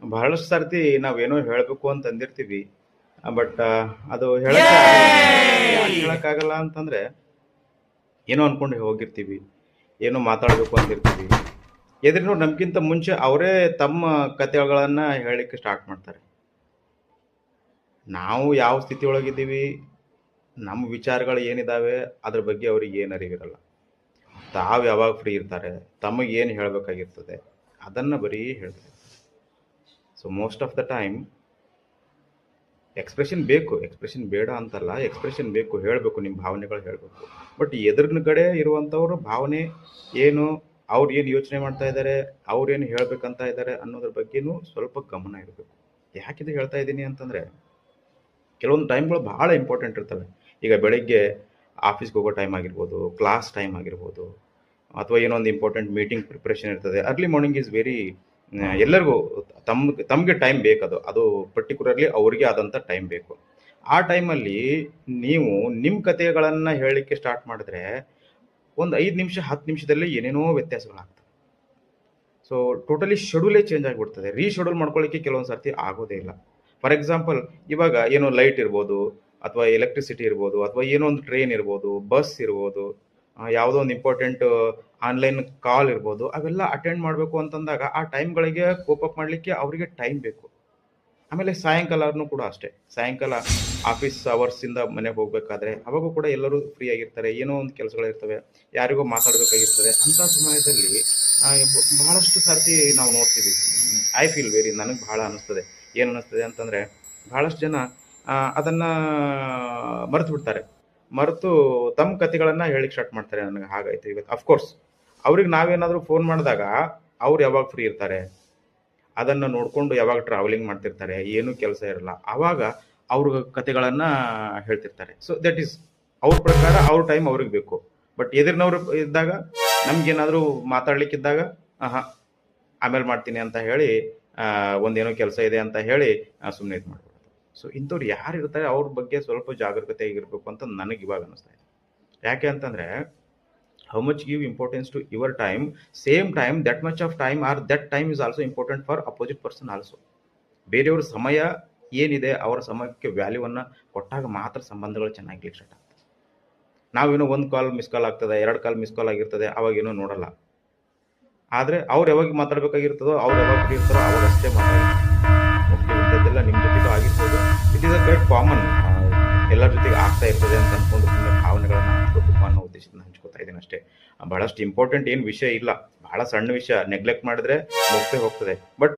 ಬಹಳಷ್ಟು ಸರ್ತಿ ನಾವೇನೋ ಹೇಳಬೇಕು ಅಂತ ಅಂದಿರ್ತೀವಿ. ಬಟ್ ಅದು ಹೇಳಕ್ಕೆ ಆಗಲ್ಲ. ಯಾಕೆ ಹೇಳಕ್ಕಾಗಲ್ಲ ಅಂತಂದ್ರೆ, ಏನೋ ಅನ್ಕೊಂಡು ಹೋಗಿರ್ತೀವಿ. ಏನೋ ಮಾತಾಡಬೇಕು ಅಂತಿರ್ತೀವಿ. ಎದುರಿನವ್ರು ನಮ್ಗಿಂತ ಮುಂಚೆ ಅವರೇ ತಮ್ಮ ಕಥೆಗಳನ್ನ ಹೇಳಲಿಕ್ಕೆ ಸ್ಟಾರ್ಟ್ ಮಾಡ್ತಾರೆ. ನಾವು ಯಾವ ಸ್ಥಿತಿಯೊಳಗಿದ್ದೀವಿ, ನಮ್ಮ ವಿಚಾರಗಳು ಏನಿದಾವೆ ಅದ್ರ ಬಗ್ಗೆ ಅವ್ರಿಗೆ ಏನು ಅರಿವಿರಲ್ಲ. ತಾವು ಯಾವಾಗ ಫ್ರೀ ಇರ್ತಾರೆ, ತಮಗೆ ಏನು ಹೇಳಬೇಕಾಗಿರ್ತದೆ ಅದನ್ನು ಬರೀ ಹೇಳ್ತಾರೆ. So most of the time expression ಬೇಕು, ಎಕ್ಸ್ಪ್ರೆಷನ್ ಬೇಡ ಅಂತಲ್ಲ, ಎಕ್ಸ್ಪ್ರೆಷನ್ ಬೇಕು, ಹೇಳಬೇಕು, ನಿಮ್ಮ ಭಾವನೆಗಳು ಹೇಳಬೇಕು. ಬಟ್ ಎದುರಿನ ಇರುವಂಥವ್ರ ಭಾವನೆ ಏನು, ಅವ್ರು ಏನು ಯೋಚನೆ ಮಾಡ್ತಾ ಇದ್ದಾರೆ, ಅವ್ರೇನು ಹೇಳ್ಬೇಕಂತ ಇದ್ದಾರೆ ಅನ್ನೋದ್ರ ಬಗ್ಗೆನೂ ಸ್ವಲ್ಪ ಗಮನ ಇರಬೇಕು. ಯಾಕಿದು ಹೇಳ್ತಾ ಇದ್ದೀನಿ ಅಂತಂದರೆ, ಕೆಲವೊಂದು ಟೈಮ್ಗಳು ಭಾಳ ಇಂಪಾರ್ಟೆಂಟ್ ಇರ್ತವೆ. ಈಗ ಬೆಳಗ್ಗೆ ಆಫೀಸ್ಗೆ ಹೋಗೋ ಟೈಮ್ ಆಗಿರ್ಬೋದು, ಕ್ಲಾಸ್ ಟೈಮ್ ಆಗಿರ್ಬೋದು, ಅಥವಾ ಏನೋ ಒಂದು ಇಂಪಾರ್ಟೆಂಟ್ ಮೀಟಿಂಗ್ ಪ್ರಿಪ್ರೇಷನ್ ಇರ್ತದೆ. ಅರ್ಲಿ ಮಾರ್ನಿಂಗ್ ಈಸ್ ವೆರಿ, ಎಲ್ಲರಿಗೂ ತಮಗೆ ಟೈಮ್ ಬೇಕದು, ಅದು ಪರ್ಟಿಕ್ಯುಲರ್ಲಿ ಅವ್ರಿಗೆ ಆದಂಥ ಟೈಮ್ ಬೇಕು. ಆ ಟೈಮಲ್ಲಿ ನೀವು ನಿಮ್ಮ ಕಥೆಗಳನ್ನು ಹೇಳಲಿಕ್ಕೆ ಸ್ಟಾರ್ಟ್ ಮಾಡಿದ್ರೆ ಒಂದು 5 ನಿಮಿಷ 10 ನಿಮಿಷದಲ್ಲಿ ಏನೇನೋ ವ್ಯತ್ಯಾಸಗಳಾಗ್ತವೆ. ಸೊ ಟೋಟಲಿ ಶೆಡ್ಯೂಲೇ ಚೇಂಜ್ ಆಗಿಬಿಡ್ತದೆ. ರೀಶೆಡ್ಯೂಲ್ ಮಾಡ್ಕೊಳ್ಳಿಕ್ಕೆ ಕೆಲವೊಂದು ಸರ್ತಿ ಆಗೋದೇ ಇಲ್ಲ. ಫಾರ್ ಎಕ್ಸಾಂಪಲ್, ಇವಾಗ ಏನೋ ಲೈಟ್ ಇರ್ಬೋದು, ಅಥವಾ ಎಲೆಕ್ಟ್ರಿಸಿಟಿ ಇರ್ಬೋದು, ಅಥವಾ ಏನೋ ಒಂದು ಟ್ರೈನ್ ಇರ್ಬೋದು, ಬಸ್ ಇರ್ಬೋದು, ಯಾವುದೋ ಒಂದು ಇಂಪಾರ್ಟೆಂಟ್ ಆನ್ಲೈನ್ ಕಾಲ್ ಇರ್ಬೋದು, ಅವೆಲ್ಲ ಅಟೆಂಡ್ ಮಾಡಬೇಕು ಅಂತಂದಾಗ ಆ ಟೈಮ್ಗಳಿಗೆ ಕೋಪಪ್ ಮಾಡಲಿಕ್ಕೆ ಅವರಿಗೆ ಟೈಮ್ ಬೇಕು. ಆಮೇಲೆ ಸಾಯಂಕಾಲನೂ ಕೂಡ ಅಷ್ಟೇ. ಸಾಯಂಕಾಲ ಆಫೀಸ್ ಅವರ್ಸಿಂದ ಮನೆಗೆ ಹೋಗಬೇಕಾದ್ರೆ ಅವಾಗೂ ಕೂಡ ಎಲ್ಲರೂ ಫ್ರೀ ಆಗಿರ್ತಾರೆ, ಏನೋ ಒಂದು ಕೆಲಸಗಳಿರ್ತವೆ, ಯಾರಿಗೋ ಮಾತಾಡಬೇಕಾಗಿರ್ತದೆ. ಅಂಥ ಸಮಯದಲ್ಲಿ ಬಹಳಷ್ಟು ಸರ್ತಿ ನಾವು ನೋಡ್ತೀವಿ. ಐ ಫೀಲ್ ವೆರಿ, ನನಗೆ ಭಾಳ ಅನ್ನಿಸ್ತದೆ. ಏನು ಅನ್ನಿಸ್ತದೆ ಅಂತಂದರೆ, ಭಾಳಷ್ಟು ಜನ ಅದನ್ನು ಮರೆತು ಬಿಡ್ತಾರೆ. ಮರೆತು ತಮ್ಮ ಕಥೆಗಳನ್ನು ಹೇಳಿಕ್ಕೆ ಸ್ಟಾರ್ಟ್ ಮಾಡ್ತಾರೆ. ನನಗೆ ಹಾಗಾಯಿತು ಇವತ್ತು. ಅಫ್ಕೋರ್ಸ್ ಅವ್ರಿಗೆ ನಾವೇನಾದರೂ ಫೋನ್ ಮಾಡಿದಾಗ ಅವ್ರು ಯಾವಾಗ ಫ್ರೀ ಇರ್ತಾರೆ, ಅದನ್ನು ನೋಡಿಕೊಂಡು ಯಾವಾಗ ಟ್ರಾವೆಲಿಂಗ್ ಮಾಡ್ತಿರ್ತಾರೆ, ಏನೂ ಕೆಲಸ ಇರಲ್ಲ, ಆವಾಗ ಅವ್ರ ಕಥೆಗಳನ್ನು ಹೇಳ್ತಿರ್ತಾರೆ. ಸೊ ದಟ್ ಈಸ್ ಅವ್ರ ಪ್ರಕಾರ ಅವ್ರ ಟೈಮ್ ಅವ್ರಿಗೆ ಬೇಕು. ಬಟ್ ಎದುರಿನವ್ರು ಇದ್ದಾಗ, ನಮಗೇನಾದರೂ ಮಾತಾಡ್ಲಿಕ್ಕಿದ್ದಾಗ ಹಾಂ ಆಮೇಲೆ ಮಾಡ್ತೀನಿ ಅಂತ ಹೇಳಿ, ಒಂದೇನೋ ಕೆಲಸ ಇದೆ ಅಂತ ಹೇಳಿ ಸುಮ್ಮನೆ ಇದು ಮಾಡ್ಬಿಡೋದು. ಸೊ ಇಂಥವ್ರು ಯಾರು ಇರ್ತಾರೆ ಅವ್ರ ಬಗ್ಗೆ ಸ್ವಲ್ಪ ಜಾಗರೂಕತೆಯಾಗಿರ್ಬೇಕು ಅಂತ ನನಗೆ ಇವಾಗ ಅನ್ನಿಸ್ತಾ ಇದೆ. ಯಾಕೆ ಅಂತಂದರೆ, how much give importance to your time, same time that much of time or that time is also important for opposite person also. ಬೇರೆಯವ್ರ ಸಮಯ ಏನಿದೆ, ಅವರ ಸಮಯಕ್ಕೆ ವ್ಯಾಲ್ಯೂವನ್ನು ಕೊಟ್ಟಾಗ ಮಾತ್ರ ಸಂಬಂಧಗಳು ಚೆನ್ನಾಗಿರ್ಲಿಕ್ಕೆ ಸ್ಟಾರ್ಟ್ ಆಗ್ತದೆ. ನಾವೇನೋ ಒಂದು ಕಾಲ್ ಮಿಸ್ ಕಾಲ್ ಆಗ್ತದೆ, 2 ಕಾಲ್ ಮಿಸ್ ಕಾಲ್ ಆಗಿರ್ತದೆ, ಅವಾಗೇನೋ ನೋಡಲ್ಲ. ಆದರೆ ಅವ್ರು ಯಾವಾಗ ಮಾತಾಡಬೇಕಾಗಿರ್ತದೋ, ಅವ್ರು ಯಾವಾಗ ಫ್ರೀ ಇರ್ತಾರೋ ಅವಾಗ ಅಷ್ಟೇ ಮಾತಾಡ್ತಾರೆ. ಓಕೆ, ಇಂಥದ್ದೆಲ್ಲ ನಿಮ್ಮ ಜೊತೆಗೂ ಆಗಿರ್ಬೋದು. It is a quite common, ಎಲ್ಲರ ಜೊತೆಗೆ ಆಗ್ತಾ ಇರ್ತದೆ ಅಂತ ಅಂದ್ಕೊಂಡು ಸುಮ್ಮನೆ ಭಾವನೆಗಳನ್ನು ಹಂಚ್ಕೋಬೇಕು ಅನ್ನೋ ಉದ್ದೇಶದಿಂದ ಹಂಚ್ಕೋತಾ ಇದ್ದೀನಿ ಅಷ್ಟೇ. ಬಹಳಷ್ಟು ಇಂಪಾರ್ಟೆಂಟ್ ಏನು ವಿಷಯ ಇಲ್ಲ, ಬಹಳ ಸಣ್ಣ ವಿಷಯ, ನೆಗ್ಲೆಕ್ಟ್ ಮಾಡಿದ್ರೆ ಮುಗ್ದೇ ಹೋಗ್ತದೆ. ಬಟ್